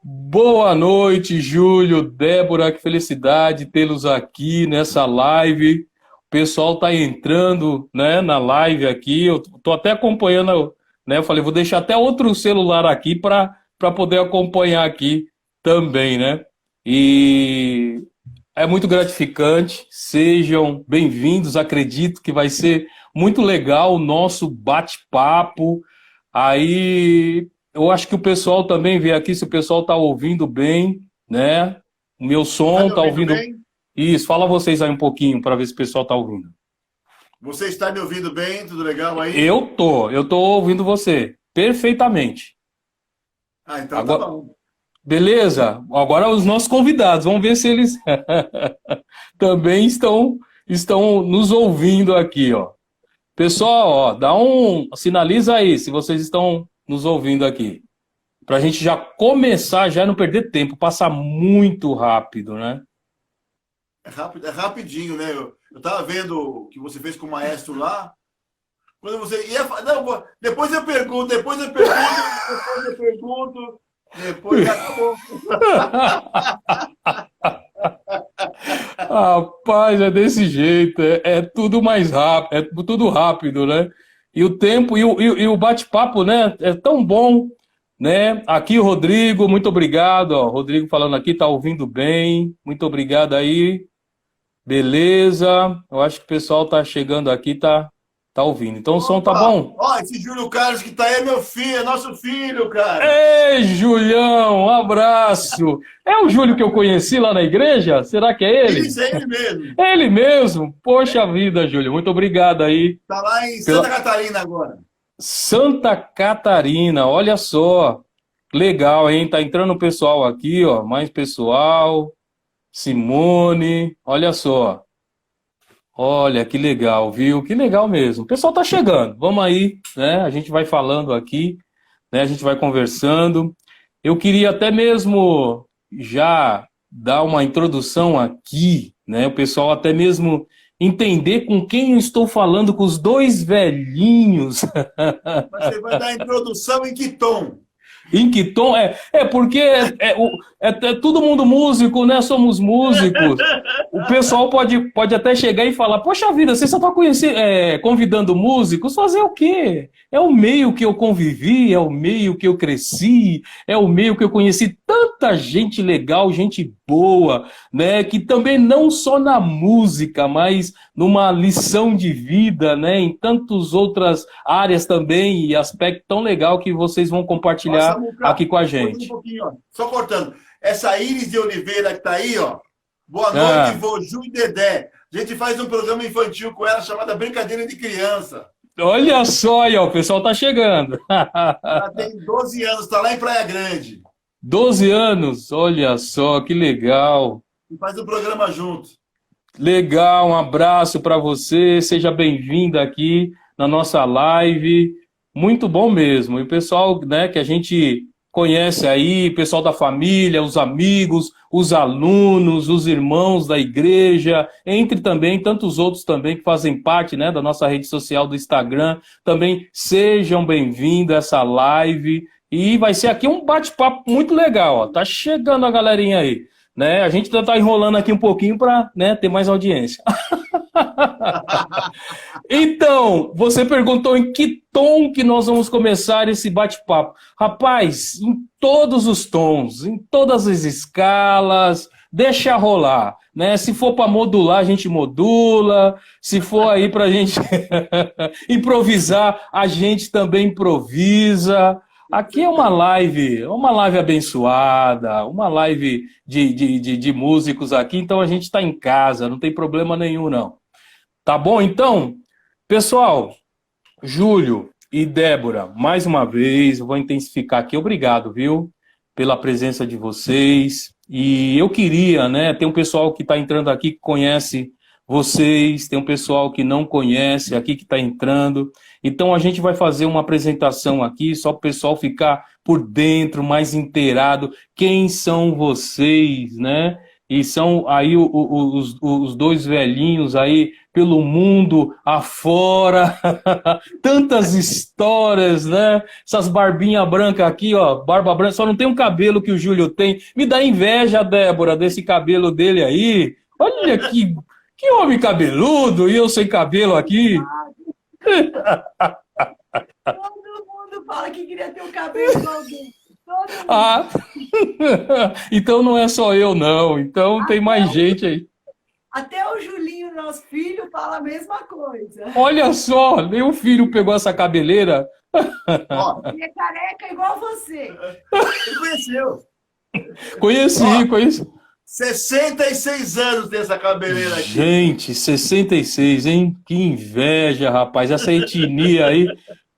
Boa noite, Júlio, Débora, que felicidade tê-los aqui nessa live. O pessoal tá entrando, né, na live aqui. Eu tô até acompanhando, né? Eu falei, vou deixar até outro celular aqui para poder acompanhar aqui também, né? E é muito gratificante. Sejam bem-vindos. Acredito que vai ser muito legal o nosso bate-papo. Aí eu acho que o pessoal também vê aqui se o pessoal está ouvindo bem, né? O meu Tá som me está ouvindo ouvindo. bem? Isso, fala vocês aí um pouquinho para ver se o pessoal está ouvindo. Você está me ouvindo bem? Tudo legal aí? Eu tô ouvindo você perfeitamente. Ah, então tá Agora, bom. beleza? Agora os nossos convidados, vamos ver se eles também estão nos ouvindo aqui, ó. Pessoal, ó, sinaliza aí se vocês estão nos ouvindo aqui. Pra gente já começar, já não perder tempo, passar muito rápido, né? É rápido, é rapidinho, né? Eu tava vendo o que você fez com o maestro lá. Quando você ia. Não, depois eu pergunto, depois eu pergunto, depois acabou. Rapaz, é desse jeito, é tudo mais rápido, é tudo rápido, né? E o tempo e o bate-papo, né? É tão bom, né? Aqui o Rodrigo, muito obrigado, ó. Rodrigo falando aqui, tá ouvindo bem, muito obrigado aí. Beleza, eu acho que o pessoal tá chegando aqui, tá ouvindo. Então o som tá Opa! bom? Ó, esse Júlio Carlos que tá aí é meu filho, é nosso filho, cara. Ei, Julião, um abraço. É o Júlio que eu conheci lá na igreja? Será que é ele? Isso é ele mesmo. É ele mesmo? Poxa vida, Júlio, muito obrigado aí Tá lá em Santa pela Catarina agora. Santa Catarina. Olha só, legal, hein? Tá entrando o pessoal aqui, ó, mais pessoal. Simone, olha só. Olha, que legal, viu? Que legal mesmo. O pessoal tá chegando. Vamos aí, né? A gente vai falando aqui, né? A gente vai conversando. Eu queria até mesmo já dar uma introdução aqui, né? O pessoal até mesmo entender com quem eu estou falando, com os dois velhinhos. Mas você vai dar a introdução em que tom? Em que tom? É porque é todo mundo músico, né? Somos músicos. O pessoal pode até chegar e falar: Poxa vida, você só está convidando músicos? Fazer o quê? É o meio que eu convivi, é o meio que eu cresci, é o meio que eu conheci tanta gente legal, gente boa, né? Que também não só na música, mas numa lição de vida, né? Em tantas outras áreas também e aspecto tão legal que vocês vão Ó, compartilhar Samuca, aqui com a cortando um gente. pouquinho, ó. Só cortando. Essa Iris de Oliveira que tá aí, ó. Boa noite, Ah, vô Ju e Dedé. A gente faz um programa infantil com ela chamada Brincadeira de Criança. olha só aí, ó, o pessoal tá chegando. Ela tem 12 anos, tá lá em Praia Grande. 12 anos, olha só, que legal. E faz um programa junto. Legal, um abraço para você, seja bem-vinda aqui na nossa live. Muito bom mesmo. E o pessoal, né, que a gente conhece aí, pessoal da família, os amigos, os alunos, os irmãos da igreja, entre também tantos outros também que fazem parte, né, da nossa rede social do Instagram, também sejam bem-vindos a essa live. E vai ser aqui um bate-papo muito legal, ó. Tá chegando a galerinha aí, né? A gente ainda tá enrolando aqui um pouquinho para, né, ter mais audiência. Então, você perguntou em que tom que nós vamos começar esse bate-papo. Rapaz, em todos os tons, em todas as escalas, deixa rolar, né? Se for para modular, a gente modula. Se for aí para a gente improvisar, a gente também improvisa. Aqui é uma live abençoada, uma live de músicos aqui, então a gente está em casa, não tem problema nenhum, não. Tá bom? Então, pessoal, Júlio e Débora, mais uma vez, eu vou intensificar aqui. Obrigado, viu? Pela presença de vocês. E eu queria, né? Tem um pessoal que está entrando aqui que conhece vocês, tem um pessoal que não conhece aqui que está entrando. Então a gente vai fazer uma apresentação aqui, só para o pessoal ficar por dentro, mais inteirado. Quem são vocês, né? e são aí os dois velhinhos aí pelo mundo afora, tantas histórias, né? Essas barbinhas brancas aqui, ó, barba branca, só não tem um cabelo que o Júlio tem. Me dá inveja, Débora, desse cabelo dele aí. Olha que homem cabeludo, e eu sem cabelo aqui. Todo mundo fala que queria ter um cabelo igual dele. Todo mundo. Ah, então não é só eu, não. Então tem mais gente aí. Até o Julinho, nosso filho, fala a mesma coisa. Olha só, meu filho pegou essa cabeleira. Ó, Ele é careca igual você. você conheceu. Conheci. 66 anos tem essa cabeleira aqui. Gente, 66, hein? Que inveja, rapaz. Essa etnia aí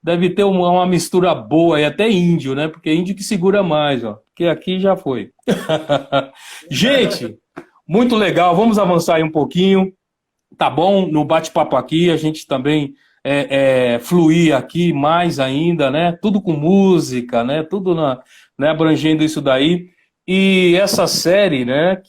deve ter uma mistura boa aí, até índio, né? Porque é índio que segura mais, ó. Porque aqui já foi. Gente, muito legal. Vamos avançar aí um pouquinho. Tá bom? No bate-papo aqui, a gente também fluir aqui mais ainda, né? Tudo com música, né? Tudo né, abrangendo isso daí. E essa série, né,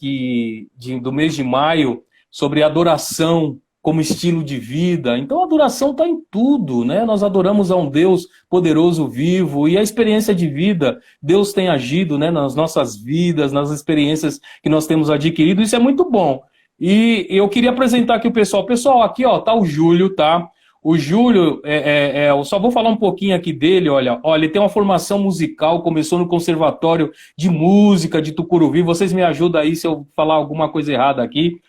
do mês de maio, sobre adoração como estilo de vida. Então, a adoração está em tudo, né? Nós adoramos a um Deus poderoso, vivo, e a experiência de vida, Deus tem agido, né, nas nossas vidas, nas experiências que nós temos adquirido, isso é muito bom. E eu queria apresentar aqui o pessoal. Pessoal, aqui, ó, tá o Júlio, tá? O Júlio, eu só vou falar um pouquinho aqui dele, olha, ele tem uma formação musical, começou no Conservatório de Música de Tucuruvi, vocês me ajudam aí se eu falar alguma coisa errada aqui.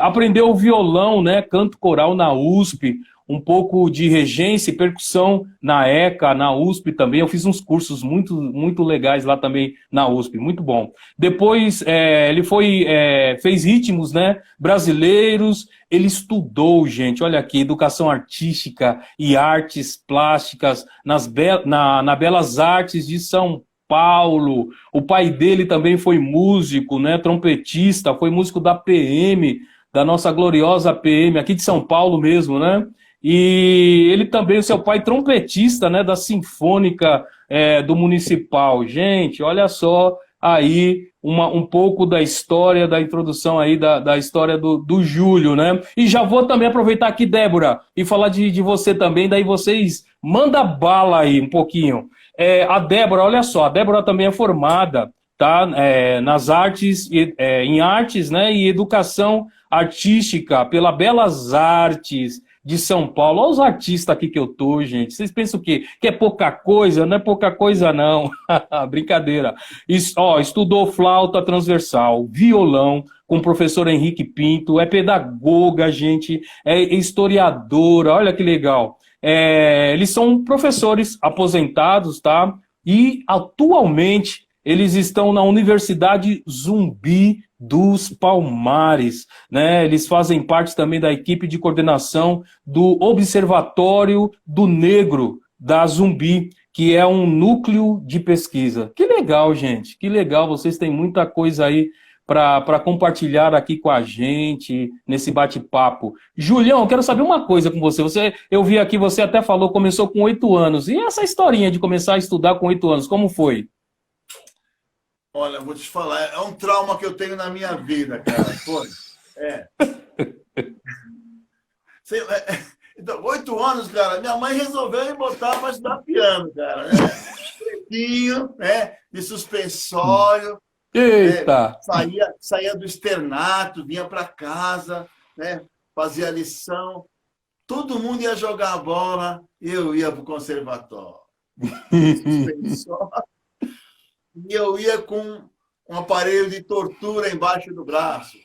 Aprendeu violão, né, canto coral na USP, um pouco de regência e percussão na ECA, na USP também. Eu fiz uns cursos muito, muito legais lá também na USP, muito bom. Depois ele fez ritmos, né, brasileiros. Ele estudou, gente, olha aqui, educação artística e artes plásticas na Belas Artes de São Paulo. O pai dele também foi músico, né, trompetista, foi músico da PM, da nossa gloriosa PM, aqui de São Paulo mesmo, né? E ele também, o seu pai, trompetista, né, da Sinfônica do Municipal. Gente, olha só aí um pouco da história, da introdução aí da história do Júlio, né? E já vou também aproveitar aqui, Débora, e falar de você também, daí vocês manda bala aí um pouquinho. A Débora, olha só, a Débora também é formada, tá, nas artes, em artes, né, e educação artística pela Belas Artes de São Paulo. Olha os artistas aqui que eu tô, gente. Vocês pensam o quê? Que é pouca coisa? Não é pouca coisa, não. Brincadeira. Estudou flauta transversal, violão, com o professor Henrique Pinto, é pedagoga, gente, é historiadora, olha que legal. Eles são professores aposentados, tá? E, atualmente, eles estão na Universidade Zumbi dos Palmares, né? Eles fazem parte também da equipe de coordenação do Observatório do Negro da Zumbi, que é um núcleo de pesquisa. Que legal, gente, que legal, vocês têm muita coisa aí para compartilhar aqui com a gente, nesse bate-papo. Julião, eu quero saber uma coisa com você. Eu vi aqui, você até falou, começou com 8 anos. E essa historinha de começar a estudar com 8 anos, como foi? Olha, vou te falar, é um trauma que eu tenho na minha vida, cara. Foi. Então, 8 anos, cara, minha mãe resolveu me botar para estudar piano, cara. Pretinho, né? De suspensório. Eita! Saía do externato, vinha para casa, né? Fazia lição. Todo mundo ia jogar bola, eu ia para o conservatório. Suspensório. E eu ia com um aparelho de tortura embaixo do braço.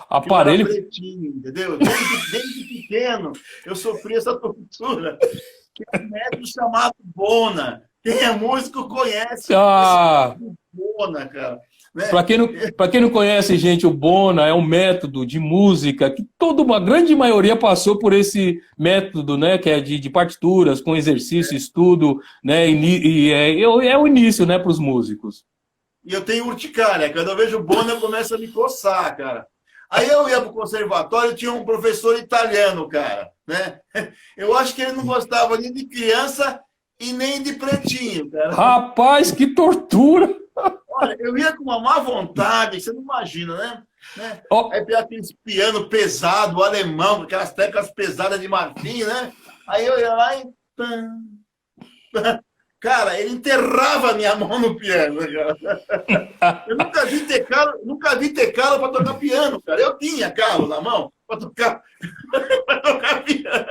Aparelho? Pretinho, entendeu? Desde pequeno eu sofri essa tortura. Que é um método chamado Bona. Quem é músico conhece. Bona, cara. Né? Para quem não conhece, gente, o Bona é um método de música que uma grande maioria passou por esse método, né, que é de partituras, com exercício, estudo, né, é o início, né, para os músicos. E eu tenho urticária, quando eu vejo o Bona eu começo a me coçar, cara. Aí eu ia para o conservatório, tinha um professor italiano, cara, né? Eu acho que ele não gostava nem de criança e nem de pretinho, cara. Rapaz, que tortura! Olha, Olha, eu ia com uma má vontade, você não imagina, né? Ó, Aí pegava aqueles piano pesado, alemão, com aquelas teclas pesadas de marfim, né? Aí eu ia lá e... Cara, ele enterrava a minha mão no piano, cara. Eu nunca vi ter calo para tocar piano, cara. Eu tinha calo na mão para tocar, pra tocar piano.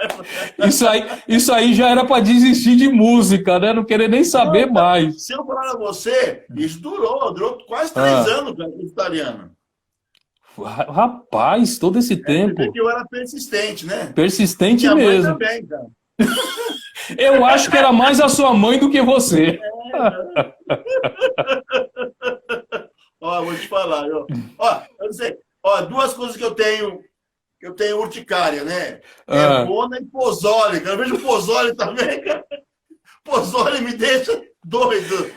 isso aí já era para desistir de música, né? Não querer nem saber Não, cara, mais. se eu falar a você, isso durou quase 3 anos, cara, com italiano. Rapaz, todo esse Você tempo. vê que eu era persistente, né? Persistente Minha mãe mesmo. também, cara. Eu acho que era mais a sua mãe do que você. Ó, vou te falar, ó, eu não sei, ó, duas coisas que eu tenho urticária, né? Ah. Bona e pozole, cara. Eu vejo pozole também, cara. Pozole me deixa doido.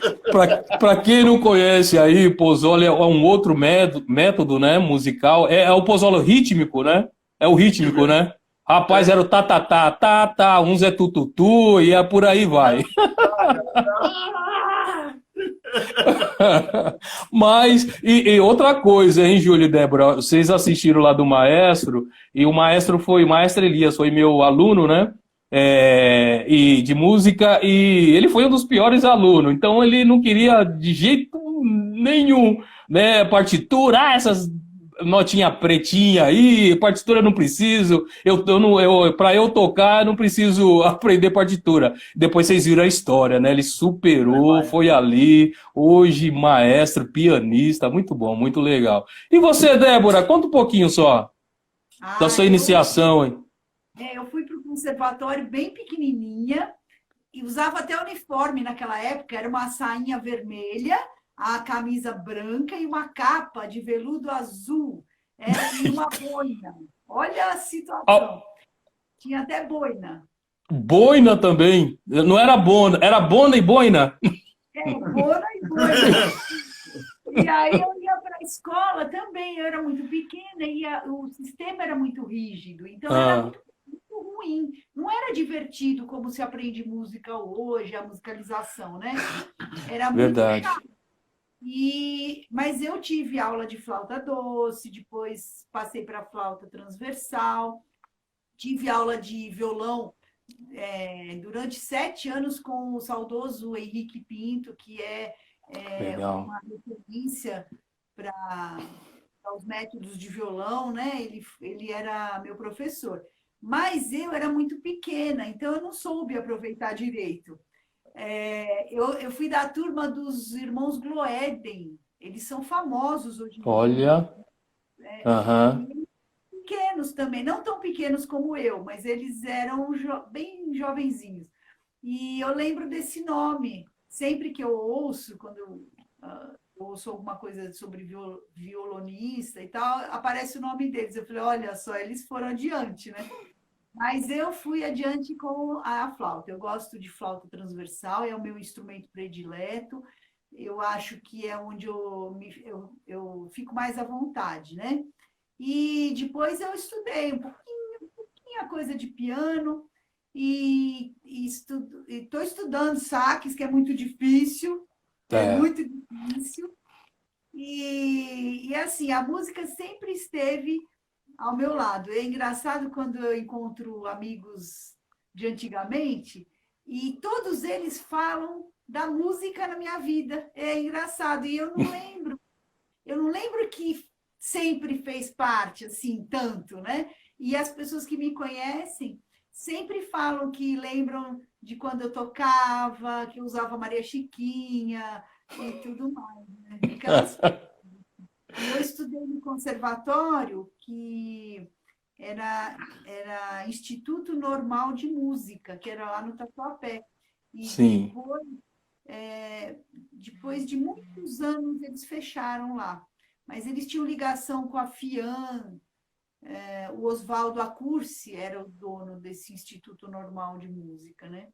Para quem não conhece aí, Pozzoli é um outro método, né, musical. É o Pozzoli rítmico, né? É o rítmico, né? Rapaz, era o tá, uns é tututu e é por aí vai. Mas, e outra coisa, hein, Júlio e Débora? Vocês assistiram lá do Maestro, e o Maestro Elias, foi meu aluno, né? E de música, e ele foi um dos piores alunos, então ele não queria de jeito nenhum, né? Partitura, essas notinha pretinha aí, partitura eu não preciso, para eu tocar eu não preciso aprender partitura. Depois vocês viram a história, né? Ele superou, foi ali, hoje maestro, pianista, muito bom, muito legal. E você, Débora, conta um pouquinho só da sua iniciação, hein? Eu fui para o conservatório bem pequenininha e usava até uniforme naquela época, era uma sainha vermelha, a camisa branca e uma capa de veludo azul, e uma boina. Olha a situação. Tinha até boina. Boina também. Não era bona, era bona e boina. Bona e boina. E aí eu ia para a escola também, eu era muito pequena e o sistema era muito rígido, então era muito ruim. Não era divertido como se aprende música hoje, a musicalização, né? Era muito Verdade. chato. Mas eu tive aula de flauta doce, depois passei para flauta transversal, tive aula de violão durante 7 anos com o saudoso Henrique Pinto, que é uma referência para os métodos de violão, né? Ele era meu professor. Mas eu era muito pequena, então eu não soube aproveitar direito. Eu fui da turma dos irmãos Gloeden, eles são famosos hoje em dia. Olha. Pequenos também, não tão pequenos como eu, mas eles eram bem jovenzinhos. E eu lembro desse nome. Sempre que eu ouço, quando eu ouço alguma coisa sobre violonista e tal, aparece o nome deles. Eu falei, olha só, eles foram adiante, né? Mas eu fui adiante com a flauta. Eu gosto de flauta transversal, é o meu instrumento predileto. Eu acho que é onde eu fico mais à vontade, né? E depois eu estudei um pouquinho a coisa de piano e estou estudando saques, que é muito difícil. É muito difícil. E assim, a música sempre esteve ao meu lado. É engraçado quando eu encontro amigos de antigamente e todos eles falam da música na minha vida. É engraçado. E eu não lembro que sempre fez parte, assim, tanto, né? E as pessoas que me conhecem sempre falam que lembram de quando eu tocava, que eu usava Maria Chiquinha e tudo mais, né? Eu estudei no conservatório, que era Instituto Normal de Música, que era lá no Tatuapé. E Sim. depois de muitos anos, eles fecharam lá. Mas eles tinham ligação com a FIAM, o Oswaldo Accursi era o dono desse Instituto Normal de Música, né?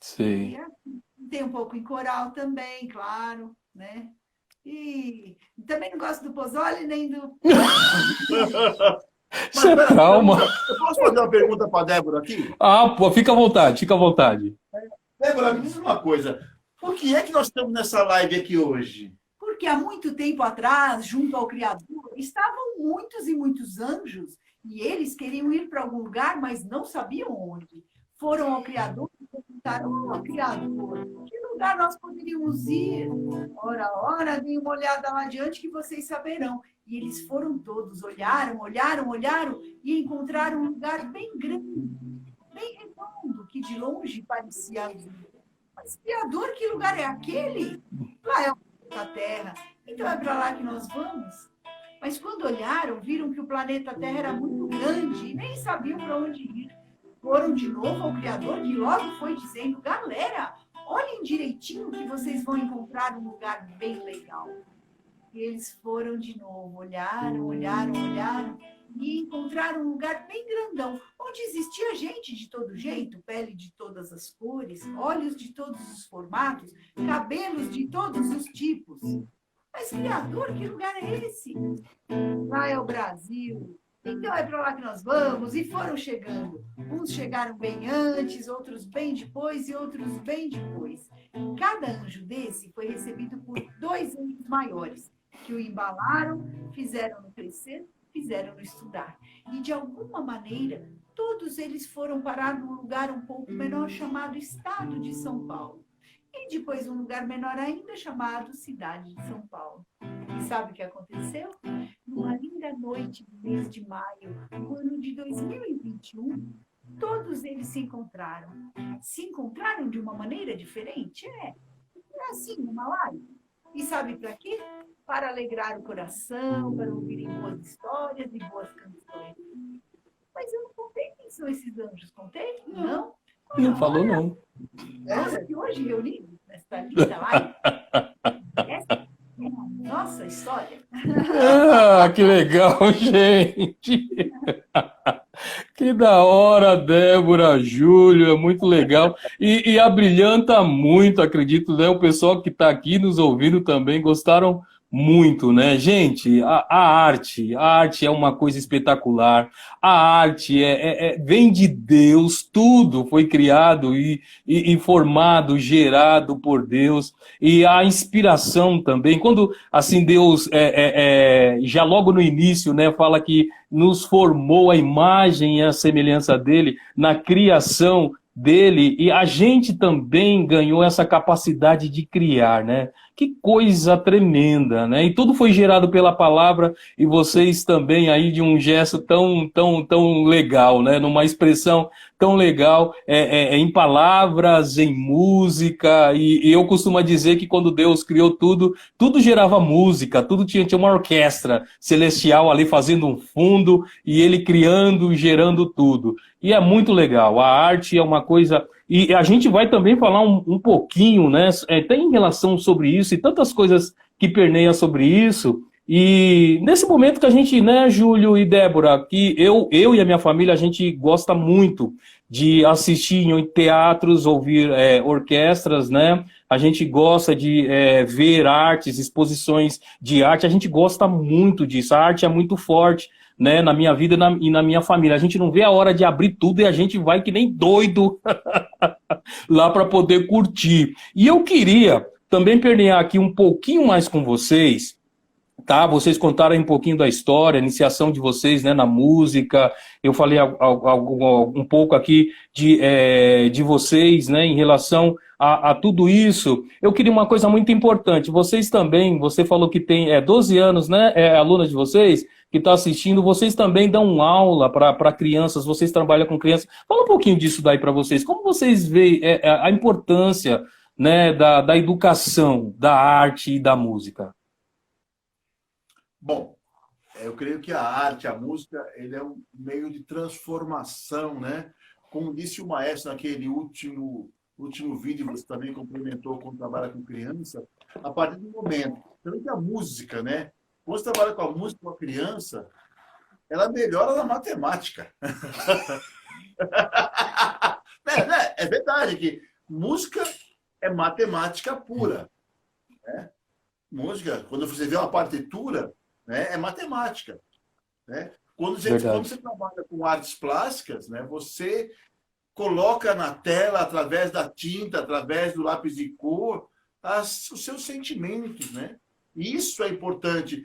Sim. E assim, tem um pouco em coral também, claro, né? E também não gosto do Pozzoli, nem do... Calma. Eu posso fazer uma pergunta para a Débora aqui? Pô, fica à vontade, fica à vontade. Débora, me diz uma coisa. Por que é que nós estamos nessa live aqui hoje? Por porque há muito tempo atrás, junto ao Criador, estavam muitos e muitos anjos, e eles queriam ir para algum lugar, mas não sabiam onde. Foram ao Criador e perguntaram: "Ó, Criador, que lugar nós poderíamos ir?" Ora, ora, deem uma olhada lá adiante que vocês saberão. E eles foram todos, olharam, olharam, olharam e encontraram um lugar bem grande, bem redondo, que de longe parecia azul. Mas, Criador, que lugar é aquele? Lá é o planeta Terra. Então é para lá que nós vamos? Mas quando olharam, viram que o planeta Terra era muito grande e nem sabiam para onde ir. Foram de novo ao Criador, que logo foi dizendo: "Galera, olhem direitinho que vocês vão encontrar um lugar bem legal." E eles foram de novo, olharam, olharam, olharam e encontraram um lugar bem grandão, onde existia gente de todo jeito, pele de todas as cores, olhos de todos os formatos, cabelos de todos os tipos. Mas, Criador, que lugar é esse? Lá é o Brasil. Então é para lá que nós vamos. E foram chegando. Uns chegaram bem antes, outros bem depois e outros bem depois. Cada anjo desse foi recebido por 2 anjos maiores, que o embalaram, fizeram-no crescer, fizeram-no estudar. E, de alguma maneira, todos eles foram parar num lugar um pouco menor chamado Estado de São Paulo. E depois um lugar menor ainda chamado Cidade de São Paulo. E sabe o que aconteceu? Numa linda noite do mês de maio, no ano de 2021, todos eles se encontraram. Se encontraram de uma maneira diferente? É assim, numa live. E sabe para quê? Para alegrar o coração, para ouvirem boas histórias e boas canções. Mas eu não contei quem são esses anjos, contei? Não? Não falou, não. Nossa, que hoje reunidos nesta linda live. Essa é a nossa história. Ah, que legal, gente. Que da hora, Débora, Júlio, é muito legal. E abrilhanta muito, acredito, né? O pessoal que está aqui nos ouvindo também gostaram muito, né? Gente, a arte é uma coisa espetacular. A arte vem de Deus, tudo foi criado e formado, gerado por Deus. E a inspiração também, quando assim Deus, já logo no início, né, fala que nos formou a imagem e a semelhança dele na criação dele, e a gente também ganhou essa capacidade de criar, né? Que coisa tremenda, né? E tudo foi gerado pela palavra, e vocês também aí de um gesto tão legal, né? Numa expressão tão legal, em palavras, em música, e eu costumo dizer que quando Deus criou tudo gerava música, tudo tinha uma orquestra celestial ali fazendo um fundo, e ele criando, gerando tudo. E é muito legal, a arte é uma coisa... E a gente vai também falar um pouquinho, né, tem em relação sobre isso, e tantas coisas que permeiam sobre isso. E nesse momento que a gente, né, Júlio e Débora, que eu e a minha família, a gente gosta muito de assistir em teatros, ouvir orquestras, né? A gente gosta de ver artes, exposições de arte, a gente gosta muito disso, a arte é muito forte, né, na minha vida e na minha família. A gente não vê a hora de abrir tudo e a gente vai que nem doido lá para poder curtir. E eu queria também permear aqui um pouquinho mais com vocês, tá? Vocês contaram um pouquinho da história, a iniciação de vocês, né, na música. Eu falei um pouco aqui de vocês, né, em relação a tudo isso. Eu queria uma coisa muito importante. Vocês também, você falou que tem 12 anos, né, aluna de vocês, que está assistindo, vocês também dão aula para crianças, vocês trabalham com crianças. Fala um pouquinho disso daí para vocês. Como vocês veem a importância, né, da educação, da arte e da música? Bom, eu creio que a arte, a música, ele é um meio de transformação, né? Como disse o maestro naquele último vídeo, você também complementou quando trabalha com criança, a partir do momento, também que a música, né? Quando você trabalha com a música com a criança, ela melhora na matemática. É verdade que música é matemática pura, né? Música, quando você vê uma partitura, né, é matemática, né? Quando você trabalha com artes plásticas, né, você coloca na tela, através da tinta, através do lápis de cor, os seus sentimentos, né? E isso é importante.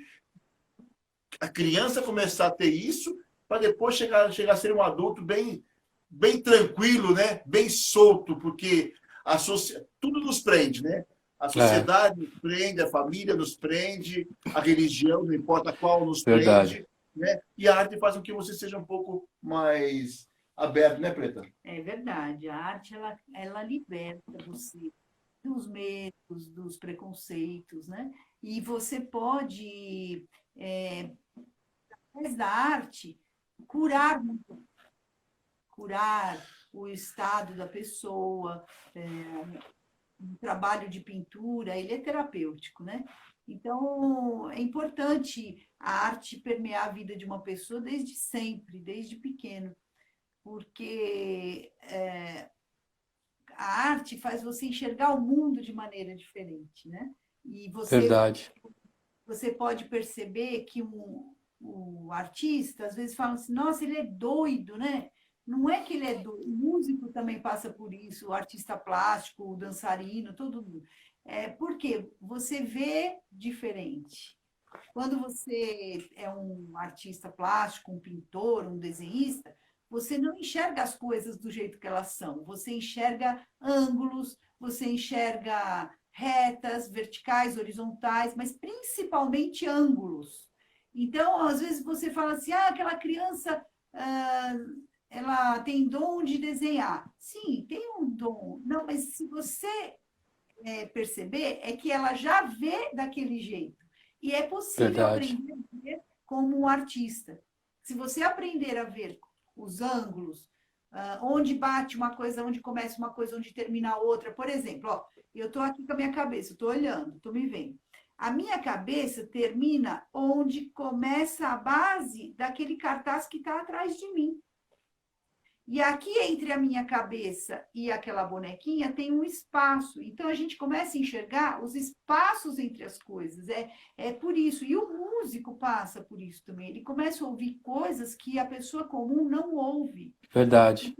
A criança começar a ter isso para depois chegar a ser um adulto bem tranquilo, né? Bem solto, porque tudo nos prende, né? A sociedade nos prende, a família nos prende, a religião, não importa qual, nos prende, né? E a arte faz com que você seja um pouco mais aberto, né, Preta? É verdade. A arte, ela liberta você dos medos, dos preconceitos, né? E você pode, através da arte, curar o estado da pessoa. Um trabalho de pintura, ele é terapêutico, né? Então, é importante a arte permear a vida de uma pessoa desde sempre, desde pequeno, porque a arte faz você enxergar o mundo de maneira diferente, né? E você pode perceber que o artista, às vezes, fala assim, nossa, ele é doido, né? Não é que ele é doido, o músico também passa por isso, o artista plástico, o dançarino, todo mundo. Porque você vê diferente. Quando você é um artista plástico, um pintor, um desenhista, você não enxerga as coisas do jeito que elas são. Você enxerga ângulos, você enxerga retas, verticais, horizontais, mas principalmente ângulos. Então, às vezes você fala assim, aquela criança... ela tem dom de desenhar. Sim, tem um dom. Não, mas se você perceber, é que ela já vê daquele jeito. E é possível aprender a ver como um artista. Se você aprender a ver os ângulos, onde bate uma coisa, onde começa uma coisa, onde termina a outra. Por exemplo, ó, eu estou aqui com a minha cabeça, estou olhando, estou me vendo. A minha cabeça termina onde começa a base daquele cartaz que está atrás de mim. E aqui entre a minha cabeça e aquela bonequinha tem um espaço. Então, a gente começa a enxergar os espaços entre as coisas. É por isso. E o músico passa por isso também. Ele começa a ouvir coisas que a pessoa comum não ouve. Verdade.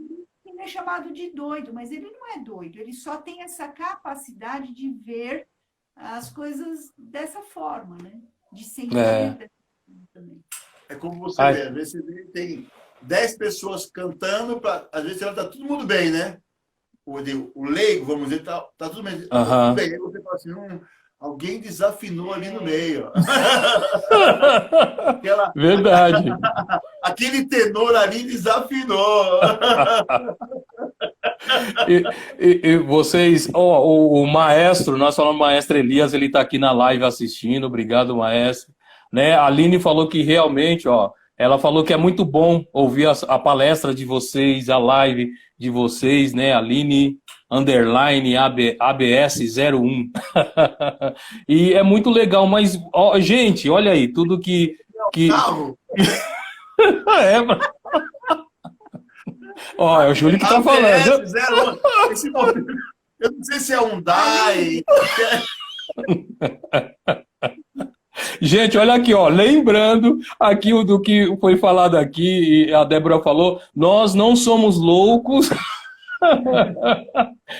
Ele é chamado de doido, mas ele não é doido. Ele só tem essa capacidade de ver as coisas dessa forma, né? De sentir também. É como você vê. Às vezes você tem 10 pessoas cantando, às vezes está todo mundo bem, né? O leigo, vamos dizer, tá tudo bem. Tudo bem. Aí você fala assim, alguém desafinou ali no meio. Verdade. Aquele tenor ali desafinou. E vocês, o maestro, nós falamos maestro Elias, ele está aqui na live assistindo, obrigado, maestro. Né? A Aline falou que realmente, ela falou que é muito bom ouvir a palestra de vocês, a live de vocês, né? Aline _ABS01. E é muito legal, mas, gente, olha aí, tudo que... é o Júlio que está falando. Esse momento, eu não sei se é um DAI. Gente, olha aqui, lembrando aqui do que foi falado aqui, e a Débora falou, nós não somos loucos,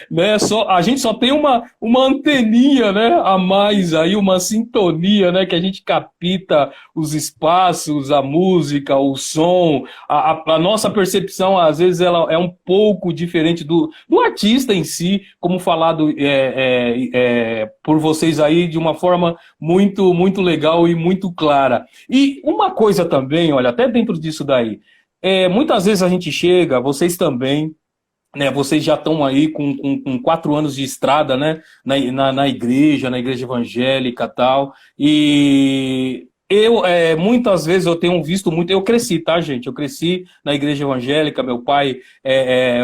né? A gente só tem uma anteninha, né, a mais aí, uma sintonia, né, que a gente capta os espaços, a música, o som, a nossa percepção às vezes ela é um pouco diferente do artista em si, como falado por vocês aí de uma forma muito, muito legal e muito clara. E uma coisa também, olha, até dentro disso daí, muitas vezes a gente chega, vocês também, né, vocês já estão aí com 4 anos de estrada, né, na igreja evangélica e tal, e muitas vezes eu tenho visto muito, eu cresci, tá, gente? Eu cresci na igreja evangélica, meu pai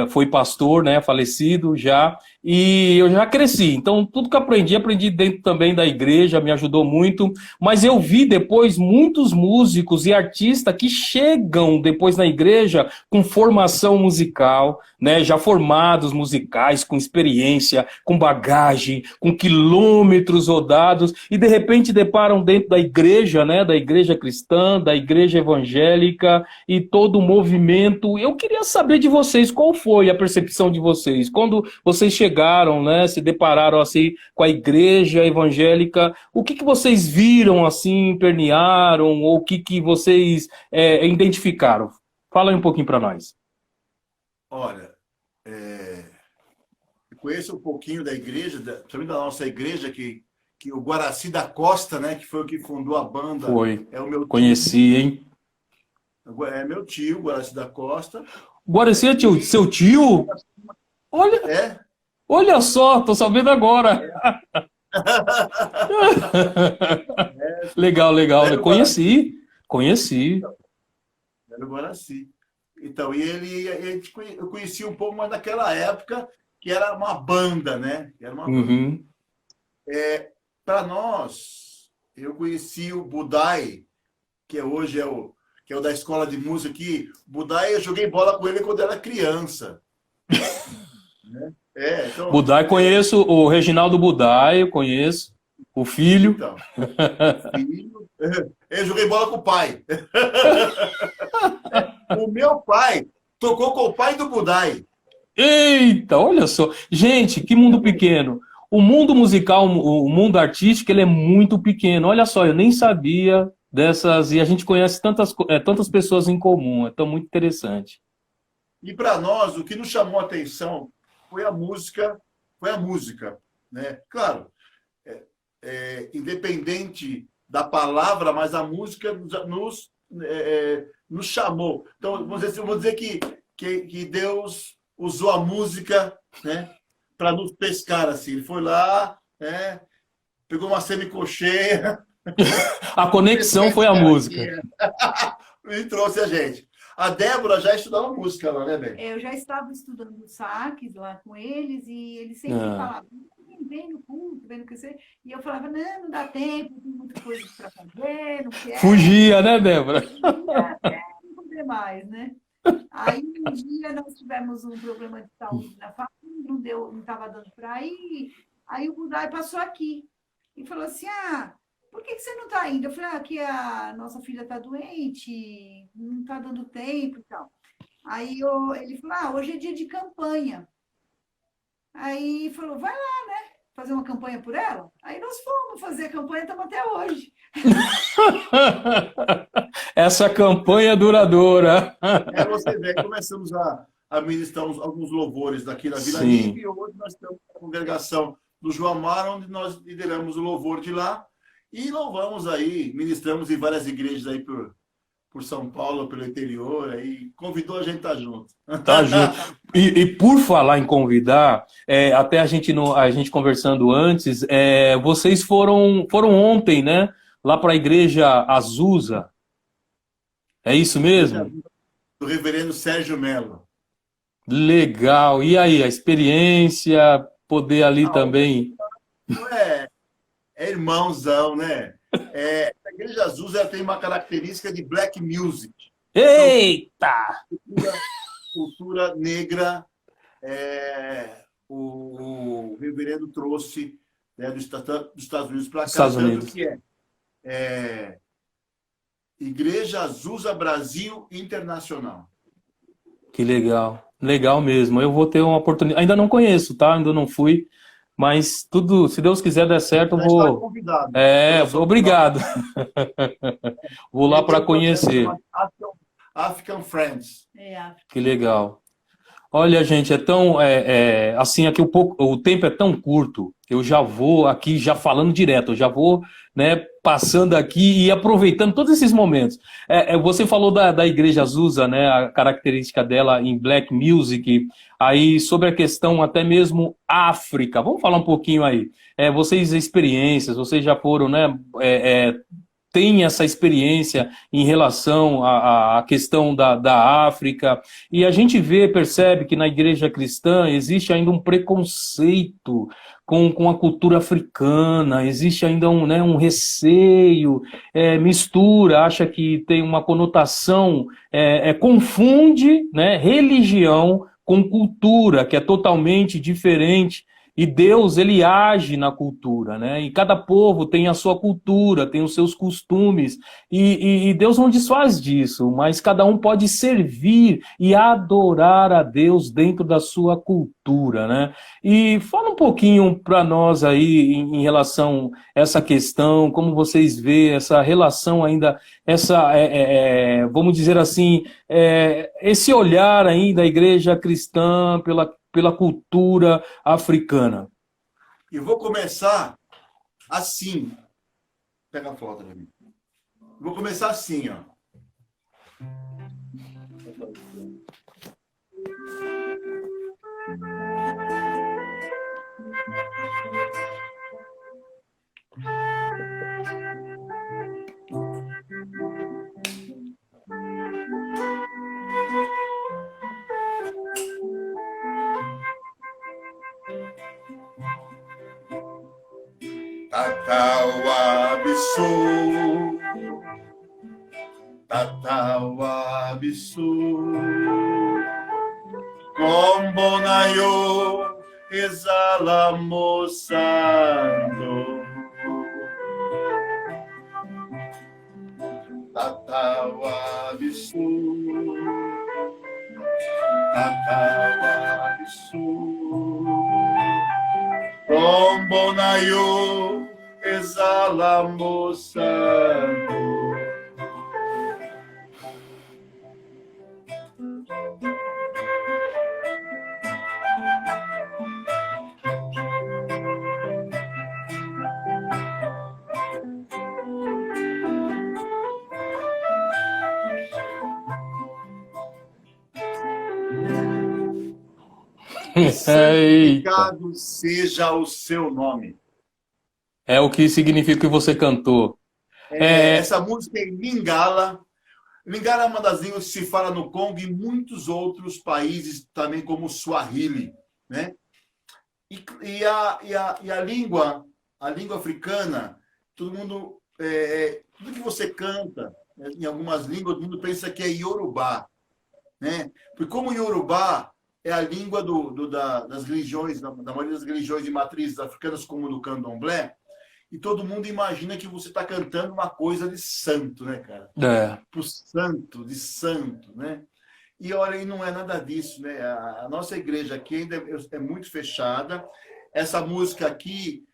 foi pastor, né, falecido já, e eu já cresci, então tudo que aprendi dentro também da igreja, me ajudou muito, mas eu vi depois muitos músicos e artistas que chegam depois na igreja com formação musical, né, já formados musicais, com experiência, com bagagem, com quilômetros rodados, e de repente deparam dentro da igreja, né, da igreja cristã, da igreja evangélica e todo o movimento. Eu queria saber de vocês, qual foi a percepção de vocês, quando vocês chegaram chegaram, né, se depararam assim com a igreja evangélica, o que vocês viram assim, permearam, ou o que vocês identificaram? Fala aí um pouquinho para nós. Olha, eu conheço um pouquinho da igreja, principalmente da nossa igreja, que o Guaraci da Costa, né, que foi o que fundou a banda. Foi. É o meu Conheci, hein? É meu tio, Guaraci da Costa. Guaraci é seu tio? Olha, olha só, tô sabendo agora. Legal, legal. Eu conheci. Era o Guaraci. Então, eu conheci um pouco mais naquela época, que era uma banda, né? Era uma banda. Para nós, eu conheci o Budai, que hoje é o da escola de música aqui. O Budai, eu joguei bola com ele quando era criança. Né? Então, Budai, conheço o Reginaldo Budai, eu conheço. O filho. Então, eu joguei bola com o pai. O meu pai tocou com o pai do Budai. Eita, olha só. Gente, que mundo pequeno. O mundo musical, o mundo artístico, ele é muito pequeno. Olha só, eu nem sabia dessas... E a gente conhece tantas pessoas em comum. É tão muito interessante. E para nós, o que nos chamou a atenção foi a música, né? Claro, independente da palavra, mas a música nos chamou. Então, vamos dizer que Deus usou a música, né, para nos pescar, assim. Ele foi lá, né, pegou uma semicolcheia. A conexão foi a música. E trouxe a gente. A Débora já estudava música lá, né, Bem? Eu já estava estudando saques lá com eles e eles sempre falavam, vem no culto, vem no que você... E eu falava, não dá tempo, tem muita coisa para fazer, não quero. Fugia, né, Débora? Não poder mais, né? Aí um dia nós tivemos um problema de saúde na família, não estava dando para ir. Aí o Budai passou aqui e falou assim, por que você não está indo? Eu falei, que a nossa filha está doente, não está dando tempo e tal. Aí ele falou, hoje é dia de campanha. Aí falou, vai lá, né? Fazer uma campanha por ela? Aí nós fomos fazer a campanha, estamos até hoje. Essa campanha duradoura. Você vê, começamos a ministrar alguns louvores daqui na Vila Sim. Rica, e hoje nós temos a congregação do João Amaro, onde nós lideramos o louvor de lá, e louvamos aí, ministramos em várias igrejas aí por São Paulo, pelo interior, aí convidou a gente a estar junto. Tá junto. E por falar em convidar, até a gente conversando antes, vocês foram ontem, né? Lá para a igreja Azusa. É isso mesmo? Do reverendo Sérgio Melo. Legal. E aí, a experiência, poder ali também... É irmãozão, né? A Igreja Azusa, ela tem uma característica de black music. Eita! Cultura negra, o reverendo trouxe, né, dos Estados Unidos para cá. Estados Unidos. Que Igreja Azusa Brasil Internacional. Que legal. Legal mesmo. Eu vou ter uma oportunidade. Ainda não conheço, tá? Ainda não fui. Mas tudo, se Deus quiser der certo, eu vou... Convidado. Obrigado. Vou lá para conhecer. African Friends. Que legal. Olha, gente, assim, aqui o tempo é tão curto, eu já vou aqui, já falando direto, eu já vou, né, passando aqui e aproveitando todos esses momentos. Você falou da Igreja Azusa, né, a característica dela em black music, aí sobre a questão até mesmo África, vamos falar um pouquinho aí. Vocês já foram, né, tem essa experiência em relação à questão da África, e a gente percebe que na igreja cristã existe ainda um preconceito com a cultura africana, existe ainda um receio, mistura, acha que tem uma conotação, confunde, né, religião com cultura, que é totalmente diferente. E Deus, ele age na cultura, né? E cada povo tem a sua cultura, tem os seus costumes, e Deus não desfaz disso, mas cada um pode servir e adorar a Deus dentro da sua cultura, né? E fala um pouquinho para nós aí em relação a essa questão, como vocês vê essa relação ainda, vamos dizer assim, esse olhar ainda da igreja cristã pela cultura africana. E vou começar assim. Pega a foto para mim. Vou começar assim, ó. Tatauabisu, Tatauabisu, Combonayo, exala moçando. Tatauabisu, Tatauabisu, Combonayo, exala moçando. Santificado seja o seu nome. É o que significa que você cantou. Essa música é em Lingala. Lingala é uma das línguas que se fala no Congo e muitos outros países, também como Swahili, né? E a língua africana, todo mundo, tudo que você canta, né, em algumas línguas, todo mundo pensa que é Yorubá, né? Porque como Yorubá é a língua das religiões, da maioria das religiões de matrizes africanas, como no Candomblé, e todo mundo imagina que você está cantando uma coisa de santo, né, cara? Pro santo, de santo, né? E olha, e não é nada disso, né? A nossa igreja aqui ainda é muito fechada. Essa música aqui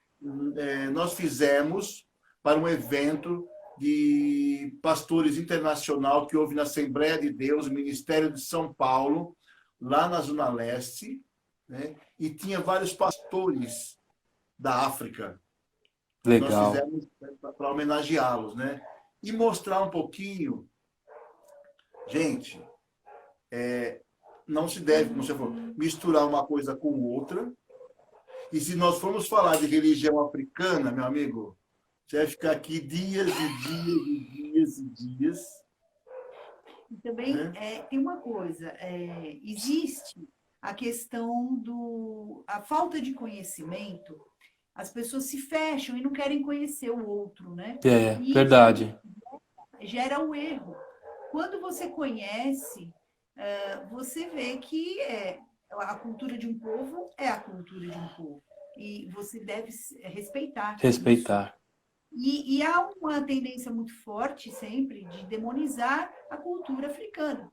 nós fizemos para um evento de pastores internacional que houve na Assembleia de Deus, Ministério de São Paulo, lá na Zona Leste, né? E tinha vários pastores da África. Legal. Nós fizemos para homenageá-los, né? E mostrar um pouquinho. Gente, não se deve, como você falou, misturar uma coisa com outra. E se nós formos falar de religião africana, meu amigo, você vai ficar aqui dias e dias e dias e dias. E também tem uma coisa, existe a questão a falta de conhecimento. As pessoas se fecham e não querem conhecer o outro, né? E Verdade. Gera o erro. Quando você conhece, você vê que a cultura de um povo é a cultura de um povo. E você deve respeitar. Respeitar. E há uma tendência muito forte sempre de demonizar a cultura africana.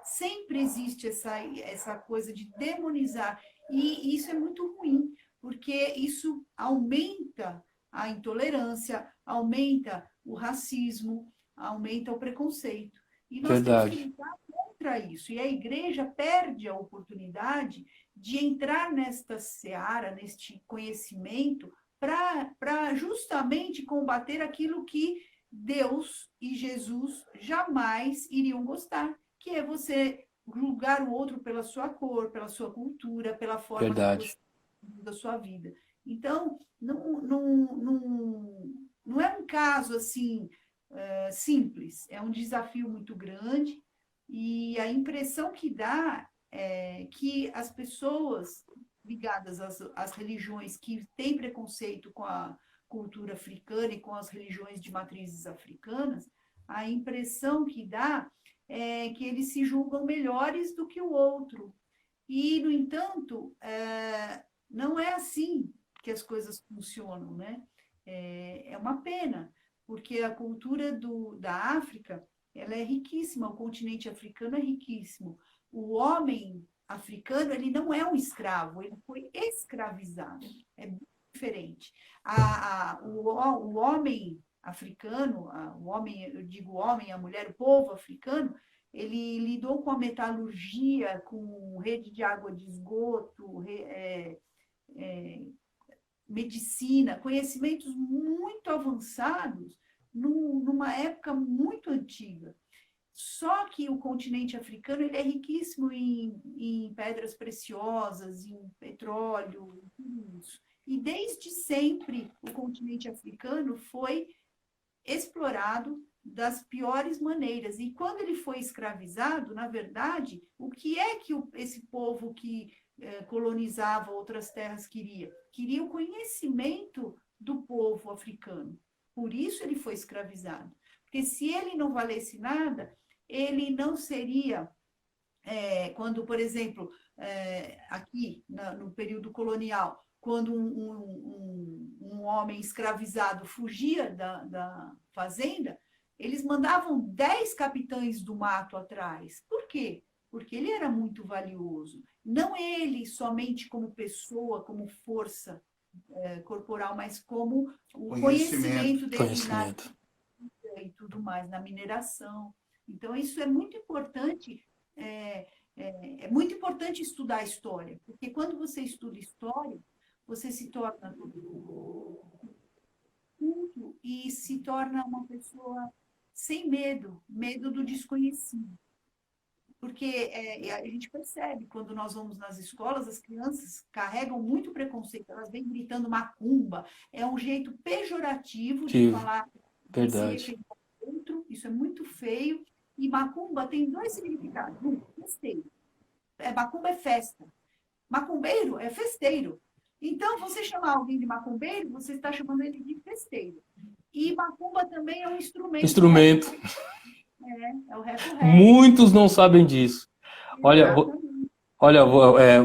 Sempre existe essa coisa de demonizar. E isso é muito ruim, porque isso aumenta a intolerância, aumenta o racismo, aumenta o preconceito. E nós temos que lutar contra isso. E a igreja perde a oportunidade de entrar nesta seara, neste conhecimento, para justamente combater aquilo que Deus e Jesus jamais iriam gostar, que é você julgar o outro pela sua cor, pela sua cultura, pela forma que você da sua vida. Então, não é um caso assim simples, é um desafio muito grande e a impressão que dá é que as pessoas ligadas às religiões que têm preconceito com a cultura africana e com as religiões de matrizes africanas, a impressão que dá é que eles se julgam melhores do que o outro. E, no entanto, Não é assim que as coisas funcionam, né? É uma pena, porque a cultura da África, ela é riquíssima, o continente africano é riquíssimo. O homem africano, ele não é um escravo, ele foi escravizado, é bem diferente. O homem africano, o homem, eu digo homem, a mulher, o povo africano, ele lidou com a metalurgia, com rede de água de esgoto, medicina, conhecimentos muito avançados numa época muito antiga. Só que o continente africano ele é riquíssimo em pedras preciosas, em petróleo, tudo isso. E desde sempre o continente africano foi explorado das piores maneiras. E quando ele foi escravizado, na verdade, o que é que esse povo que colonizava outras terras queria? Queria o conhecimento do povo africano. Por isso ele foi escravizado. Porque se ele não valesse nada, ele não seria... quando, por exemplo, aqui no período colonial, quando um homem escravizado fugia da fazenda, eles mandavam 10 capitães do mato atrás. Por quê? Porque ele era muito valioso. Não ele somente como pessoa, como força corporal, mas como o conhecimento dele e tudo mais, na mineração. Então, isso é muito importante. É muito importante estudar a história, porque quando você estuda história, você se torna culto e se torna uma pessoa sem medo do desconhecido. Porque a gente percebe, quando nós vamos nas escolas, as crianças carregam muito preconceito, elas vêm gritando macumba, é um jeito pejorativo de falar verdade. outro, isso é muito feio, e macumba tem 2 significados. Um, festeiro. Macumba é festa. Macumbeiro é festeiro. Então, você chamar alguém de macumbeiro, você está chamando ele de festeiro. E macumba também é um instrumento. Instrumento. É o reco-reco. Muitos não sabem disso. Olha,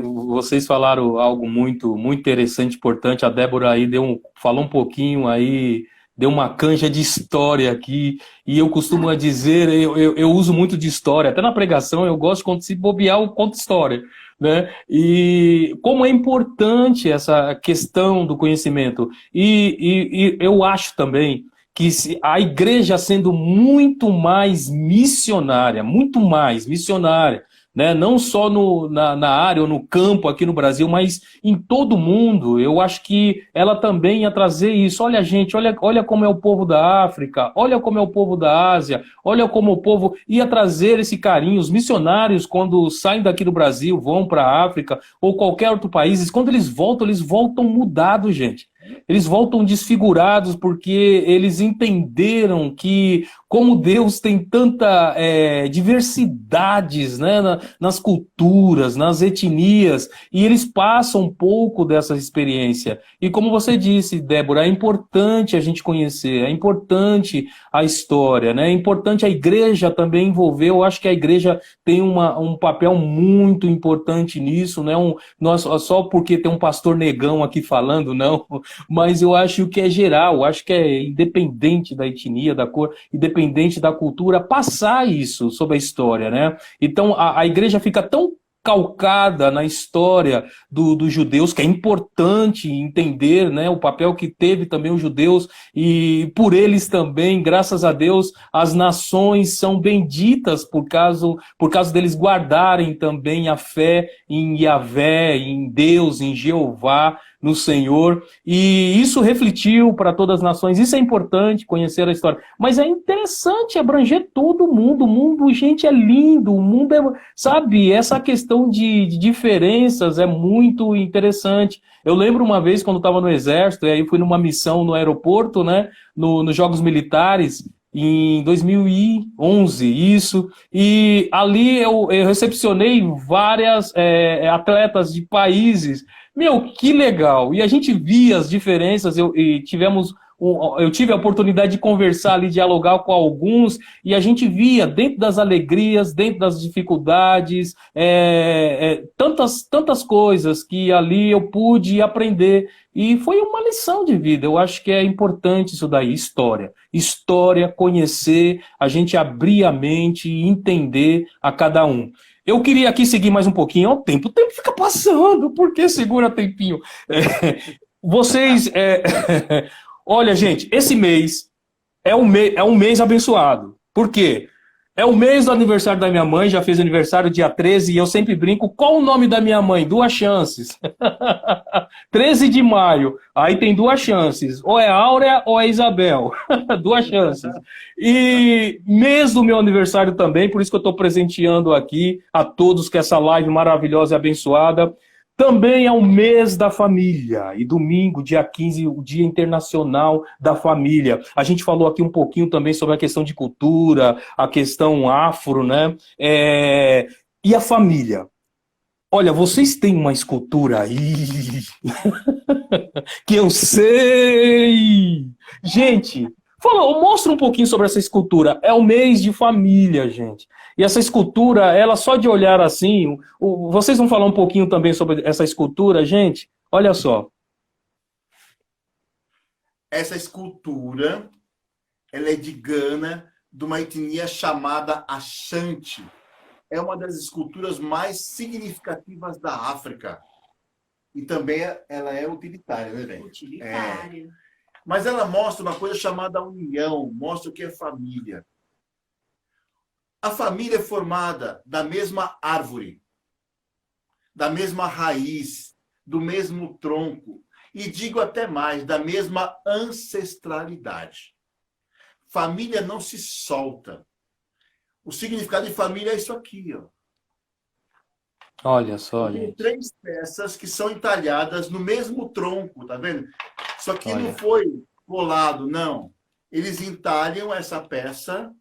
vocês falaram algo muito, muito interessante, importante. A Débora aí falou um pouquinho aí, deu uma canja de história aqui. E eu costumo dizer, eu uso muito de história. Até na pregação eu gosto, quando se bobear, eu conto história. Né? E como é importante essa questão do conhecimento. E eu acho também que a igreja sendo muito mais missionária, né? Não só na área ou no campo aqui no Brasil, mas em todo o mundo, eu acho que ela também ia trazer isso. Olha, gente, olha como é o povo da África, olha como é o povo da Ásia, olha como o povo ia trazer esse carinho. Os missionários, quando saem daqui do Brasil, vão para a África ou qualquer outro país, quando eles voltam mudados, gente. Eles voltam desfigurados porque eles entenderam que, como Deus tem tanta diversidades, né, nas culturas, nas etnias, e eles passam um pouco dessa experiência. E como você disse, Débora, é importante a gente conhecer, é importante a história, né? É importante a igreja também envolver. Eu acho que a igreja tem um papel muito importante nisso, né? Só porque tem um pastor negão aqui falando, não. Mas eu acho que é geral, eu acho que é independente da etnia, da cor, independente da cultura, passar isso sobre a história, né? Então a igreja fica tão calcada na história dos judeus, que é importante entender, né, o papel que teve também os judeus, e por eles também, graças a Deus, as nações são benditas por causa deles guardarem também a fé em Yahvé, em Deus, em Jeová, no Senhor, e isso refletiu para todas as nações. Isso é importante, conhecer a história, mas é interessante abranger todo mundo. O mundo, gente, é lindo, o mundo é, sabe, essa questão de diferenças é muito interessante. Eu lembro uma vez, quando estava no exército, e aí fui numa missão no aeroporto, né, nos Jogos Militares, em 2011, isso, e ali eu recepcionei várias atletas de países. Meu, que legal! E a gente via as diferenças, e tivemos eu tive a oportunidade de conversar ali, dialogar com alguns, e a gente via dentro das alegrias, dentro das dificuldades, tantas coisas que ali eu pude aprender. E foi uma lição de vida. Eu acho que é importante isso daí, história. História, conhecer, a gente abrir a mente e entender a cada um. Eu queria aqui seguir mais um pouquinho. Ó, o tempo fica passando, por que segura tempinho? Vocês. Olha, gente, esse mês é um mês abençoado. Por quê? É o mês do aniversário da minha mãe, já fez aniversário dia 13, e eu sempre brinco, qual o nome da minha mãe? Duas chances. 13 de maio, aí tem duas chances, ou é Áurea ou é Isabel, duas chances. E mês do meu aniversário também, por isso que eu estou presenteando aqui a todos com essa live maravilhosa e abençoada. Também é o mês da família, e domingo, dia 15, o Dia Internacional da Família. A gente falou aqui um pouquinho também sobre a questão de cultura, a questão afro, né? E a família. Olha, vocês têm uma escultura aí que eu sei! Gente, mostra um pouquinho sobre essa escultura. É o mês de família, gente. E essa escultura, ela só de olhar assim, vocês vão falar um pouquinho também sobre essa escultura, gente? Olha só. Essa escultura, ela é de Gana, de uma etnia chamada Ashanti. É uma das esculturas mais significativas da África. E também ela é utilitária, né, velho? Utilitária. Mas ela mostra uma coisa chamada união, mostra o que é família. A família é formada da mesma árvore, da mesma raiz, do mesmo tronco, e digo até mais, da mesma ancestralidade. Família não se solta. O significado de família é isso aqui, ó. Olha só, Tem gente. 3 peças que são entalhadas no mesmo tronco, tá vendo? Isso aqui Olha. não foi colado, não. Eles entalham essa peça,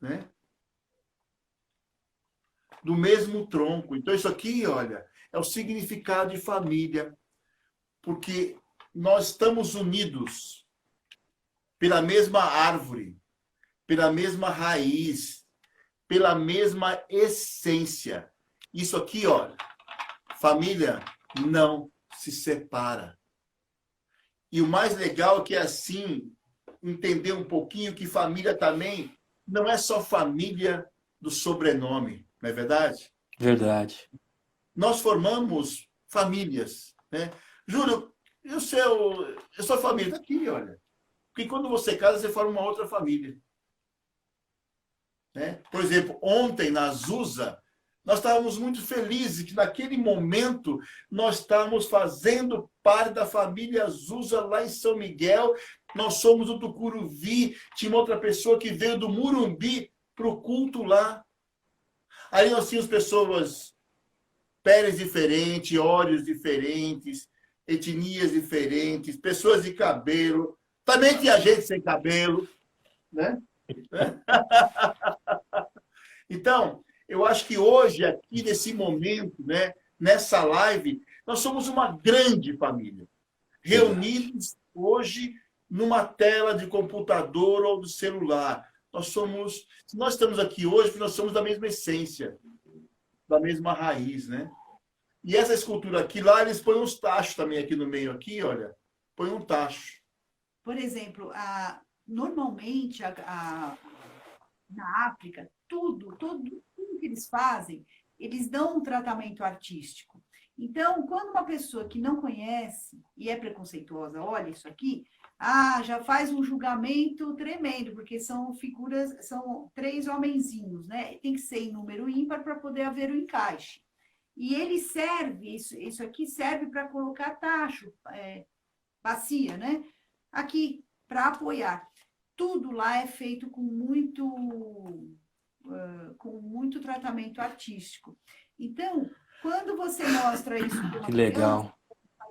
né, do mesmo tronco. Então, isso aqui, olha, é o significado de família, porque nós estamos unidos pela mesma árvore, pela mesma raiz, pela mesma essência. Isso aqui, olha, família não se separa. E o mais legal é que, assim, entender um pouquinho que família também não é só família do sobrenome, não é verdade? Verdade. Nós formamos famílias, né? Júlio, e a sua família? Está aqui, olha. Porque quando você casa, você forma uma outra família. Né? Por exemplo, ontem, na Azusa, nós estávamos muito felizes que naquele momento nós estávamos fazendo parte da família Azusa lá em São Miguel. Nós somos do Tucuruvi, tinha uma outra pessoa que veio do Murumbi para o culto lá. Aí nós tínhamos pessoas, peles diferentes, olhos diferentes, etnias diferentes, pessoas de cabelo. Também tinha gente sem cabelo, né? Então, eu acho que hoje, aqui nesse momento, né, nessa live, nós somos uma grande família. Reunidos hoje numa tela de computador ou do celular. Se nós estamos aqui hoje, nós somos da mesma essência, da mesma raiz, né? E essa escultura aqui, lá eles põem uns tachos também aqui no meio, aqui, olha. Põe um tacho. Por exemplo, normalmente na África, tudo que eles fazem, eles dão um tratamento artístico. Então, quando uma pessoa que não conhece e é preconceituosa olha isso aqui, já faz um julgamento tremendo, porque são figuras, são 3 homenzinhos, né? Tem que ser em número ímpar para poder haver o encaixe. E ele serve, isso aqui serve para colocar tacho, bacia, né? Aqui, para apoiar. Tudo lá é feito com muito tratamento artístico. Então, quando você mostra isso para uma Que legal. criança,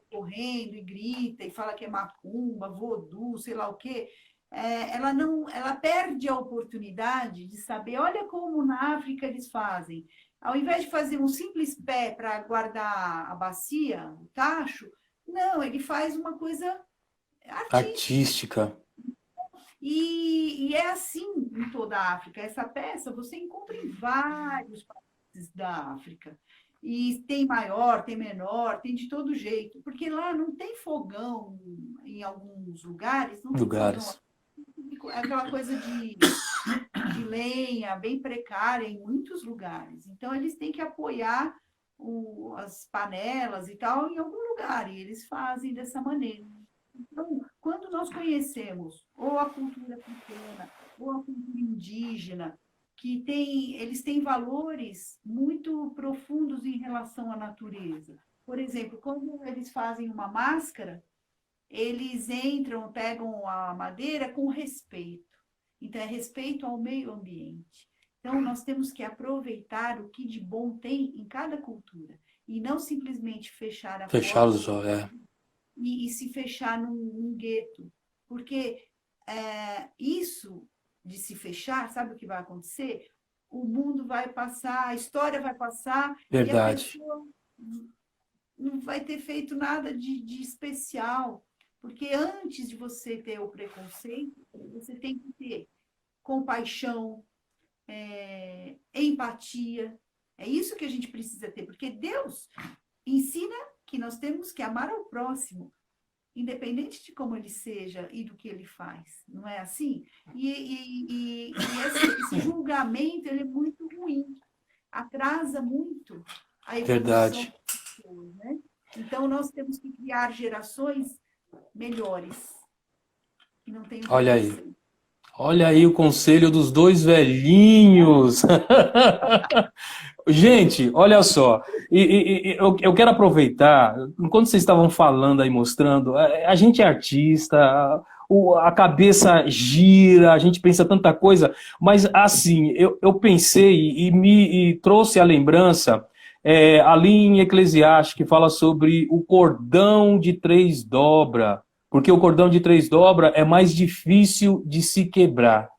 correndo e grita e fala que é macumba, voodoo, sei lá o quê, ela perde a oportunidade de saber, olha como na África eles fazem. Ao invés de fazer um simples pé para guardar a bacia, o tacho, não, ele faz uma coisa Artística. E é assim em toda a África. Essa peça você encontra em vários países da África. E tem maior, tem menor, tem de todo jeito. Porque lá não tem fogão em alguns lugares. Não tem fogão. É aquela coisa de lenha, bem precária em muitos lugares. Então, eles têm que apoiar as panelas e tal em algum lugar. E eles fazem dessa maneira. Então, quando nós conhecemos ou a cultura africana ou a cultura indígena, eles têm valores muito profundos em relação à natureza. Por exemplo, quando eles fazem uma máscara, eles entram, pegam a madeira com respeito. Então, é respeito ao meio ambiente. Então, nós temos que aproveitar o que de bom tem em cada cultura e não simplesmente fechar a Fechar os olhos, e se fechar num gueto. Porque isso de se fechar, sabe o que vai acontecer? O mundo vai passar, a história vai passar, verdade. E a pessoa não vai ter feito nada de especial. Porque antes de você ter o preconceito, você tem que ter compaixão, empatia. É isso que a gente precisa ter, porque Deus ensina que nós temos que amar ao próximo, independente de como ele seja e do que ele faz. Não é assim? E esse julgamento ele é muito ruim, atrasa muito a evolução Verdade. das pessoas, né? Então, nós temos que criar gerações melhores. Que não tem Olha aí. Olha aí o conselho dos dois velhinhos. Gente, olha só. Eu quero aproveitar, enquanto vocês estavam falando aí, mostrando, a gente é artista, a cabeça gira, a gente pensa tanta coisa, mas assim, eu pensei e me trouxe a lembrança ali em Eclesiastes, que fala sobre o cordão de 3 dobras. Porque o cordão de 3 dobras é mais difícil de se quebrar.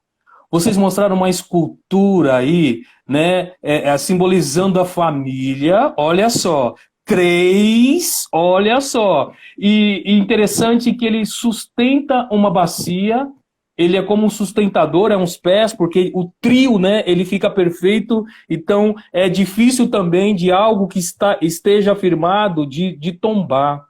Vocês mostraram uma escultura aí, né, simbolizando a família, olha só, 3, olha só. E interessante que ele sustenta uma bacia, ele é como um sustentador, é uns pés, porque o trio, né, ele fica perfeito, então é difícil também de algo que esteja firmado de tombar.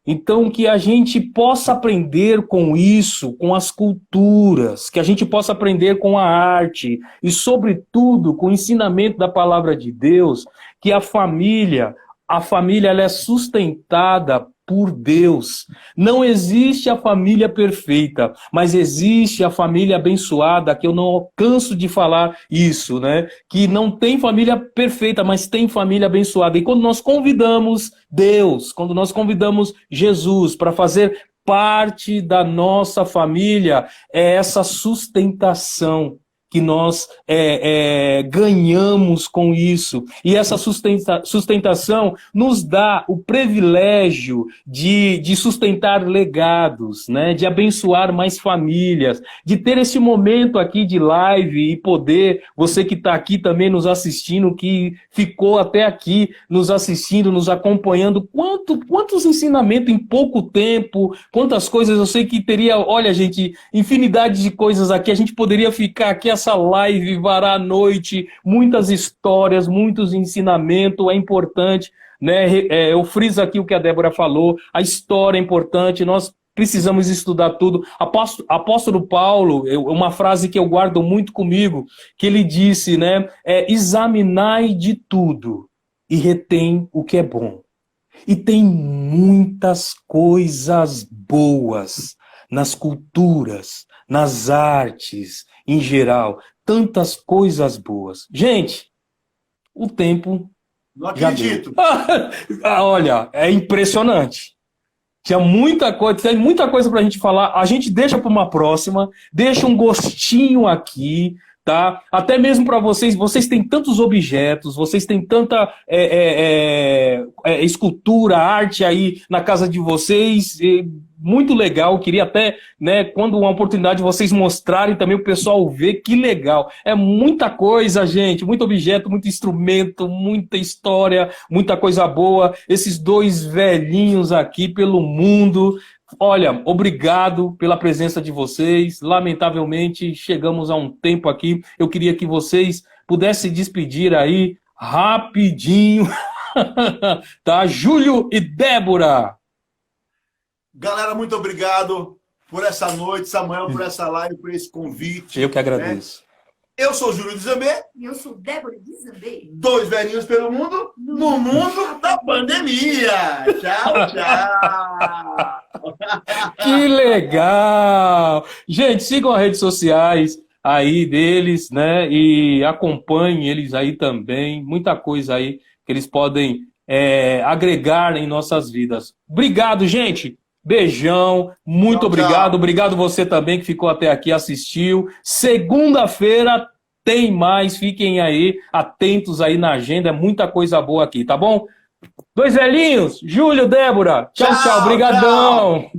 Então, que a gente possa aprender com isso, com as culturas, que a gente possa aprender com a arte e, sobretudo, com o ensinamento da palavra de Deus, que a família ela é sustentada por Deus. Não existe a família perfeita, mas existe a família abençoada, que eu não canso de falar isso, né? Que não tem família perfeita, mas tem família abençoada. E quando nós convidamos Deus, quando nós convidamos Jesus para fazer parte da nossa família, é essa sustentação que nós ganhamos com isso. E essa sustentação nos dá o privilégio de sustentar legados, né? De abençoar mais famílias, de ter esse momento aqui de live e poder, você que está aqui também nos assistindo, que ficou até aqui nos assistindo, nos acompanhando, quantos ensinamentos em pouco tempo, quantas coisas, eu sei que teria, olha gente, infinidade de coisas aqui, a gente poderia ficar aqui essa live varar a noite, muitas histórias, muitos ensinamentos, é importante, né? Eu friso aqui o que a Débora falou, a história é importante, nós precisamos estudar tudo. Apóstolo Paulo, uma frase que eu guardo muito comigo, que ele disse, né? Examinai de tudo e retém o que é bom. E tem muitas coisas boas nas culturas, nas artes, em geral, tantas coisas boas. Gente, o tempo não acredito. Olha, é impressionante. Tem muita coisa para a gente falar. A gente deixa para uma próxima, deixa um gostinho aqui, tá? Até mesmo para vocês têm tantos objetos, vocês têm tanta escultura, arte aí na casa de vocês. Muito legal, queria até, né, quando uma oportunidade vocês mostrarem também o pessoal ver, que legal. É muita coisa, gente, muito objeto, muito instrumento, muita história, muita coisa boa. Esses dois velhinhos aqui pelo mundo Olha, obrigado pela presença de vocês. Lamentavelmente, chegamos a um tempo aqui. Eu queria que vocês pudessem despedir aí rapidinho. Tá? Júlio e Débora. Galera, muito obrigado por essa noite, Samuel, por essa live, por esse convite. Eu que agradeço. Eu sou o Júlio de Zambé. E eu sou Débora de Zambé. 2 velhinhos pelo mundo, no mundo da pandemia. Tchau, tchau. Que legal! Gente, sigam as redes sociais aí deles, né? E acompanhem eles aí também. Muita coisa aí que eles podem agregar em nossas vidas. Obrigado, gente! Beijão, muito Tchau, obrigado. tchau. Obrigado você também que ficou até aqui, assistiu. Segunda-feira tem mais, fiquem aí atentos aí na agenda, é muita coisa boa aqui, tá bom? 2 velhinhos, Júlio, Débora, tchau, Tchau, tchau, brigadão.